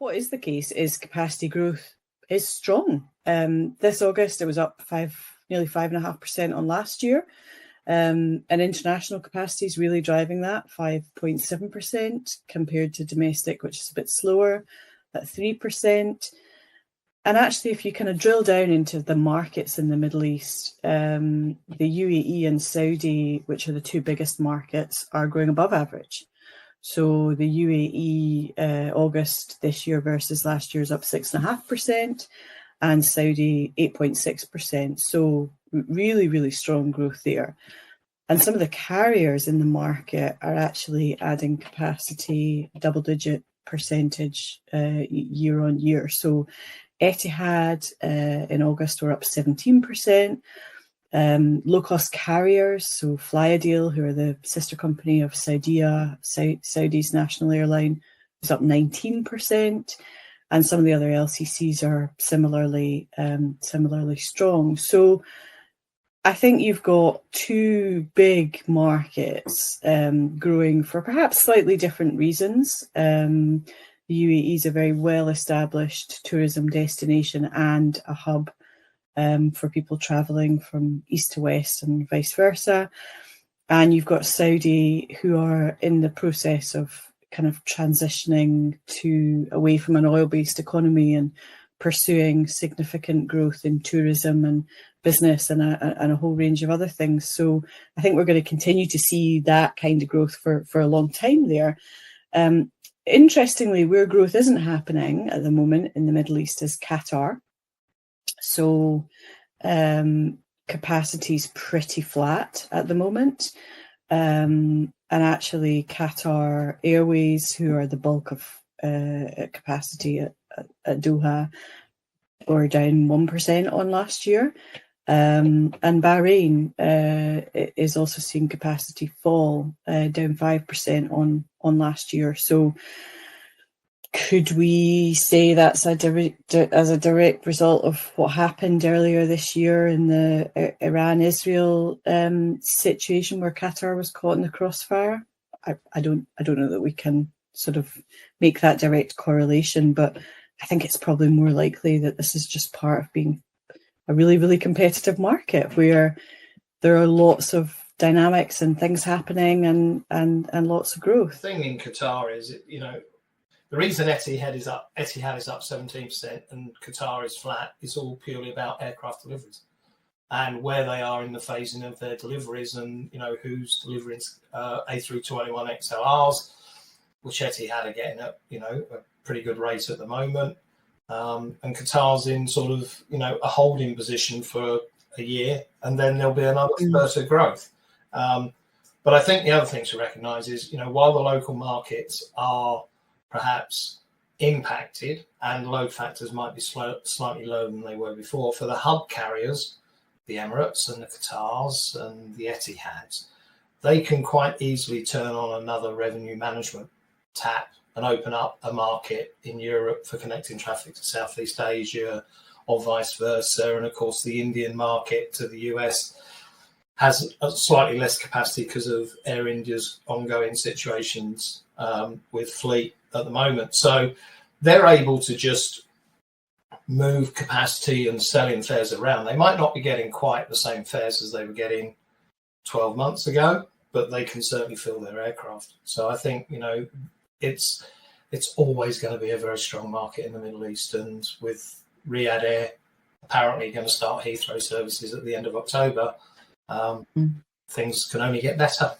what is the case is capacity growth is strong. This August, it was up nearly 5.5% on last year. And international capacity is really driving that, 5.7% compared to domestic, which is a bit slower at 3%. And actually, if you kind of drill down into the markets in the Middle East, the UAE and Saudi, which are the two biggest markets, are growing above average. So the UAE August this year versus last year is up 6.5%, and Saudi 8.6%. So really, really strong growth there. And some of the carriers in the market are actually adding capacity, double-digit percentage year on year. So Etihad in August were up 17%. Low-cost carriers, so Flyadeal, who are the sister company of Saudi's national airline, is up 19%, and some of the other LCCs are similarly strong. So I think you've got two big markets growing for perhaps slightly different reasons. The UAE is a very well-established tourism destination and a hub for people travelling from east to west and vice versa. And you've got Saudi, who are in the process of kind of transitioning away from an oil-based economy and pursuing significant growth in tourism and business and a whole range of other things. So I think we're going to continue to see that kind of growth for a long time there. Interestingly, where growth isn't happening at the moment in the Middle East is Qatar. So capacity is pretty flat at the moment. And actually Qatar Airways, who are the bulk of capacity at Doha, were down 1% on last year. And Bahrain is also seeing capacity fall, down 5% on last year. So could we say that's as a direct result of what happened earlier this year in the Iran-Israel situation where Qatar was caught in the crossfire? I don't know that we can sort of make that direct correlation, but I think it's probably more likely that this is just part of being a really, really competitive market where there are lots of dynamics and things happening and lots of growth. The thing in Qatar is, the reason Etihad is up 17% and Qatar is flat is all purely about aircraft deliveries and where they are in the phasing of their deliveries and, who's delivering A321 XLRs, which Etihad are getting at, a pretty good rate at the moment. And Qatar's in sort of, a holding position for a year, and then there'll be another spurt of growth. But I think the other thing to recognise is, while the local markets are perhaps impacted and load factors might be slightly lower than they were before, for the hub carriers, the Emirates and the Qatars and the Etihads, they can quite easily turn on another revenue management tap and open up a market in Europe for connecting traffic to Southeast Asia or vice versa. And of course, the Indian market to the US has a slightly less capacity because of Air India's ongoing situations with fleet at the moment. So they're able to just move capacity and selling fares around. They might not be getting quite the same fares as they were getting 12 months ago, but they can certainly fill their aircraft. So I think, it's always going to be a very strong market in the Middle East. And with Riyadh Air apparently going to start Heathrow services at the end of October, things can only get better.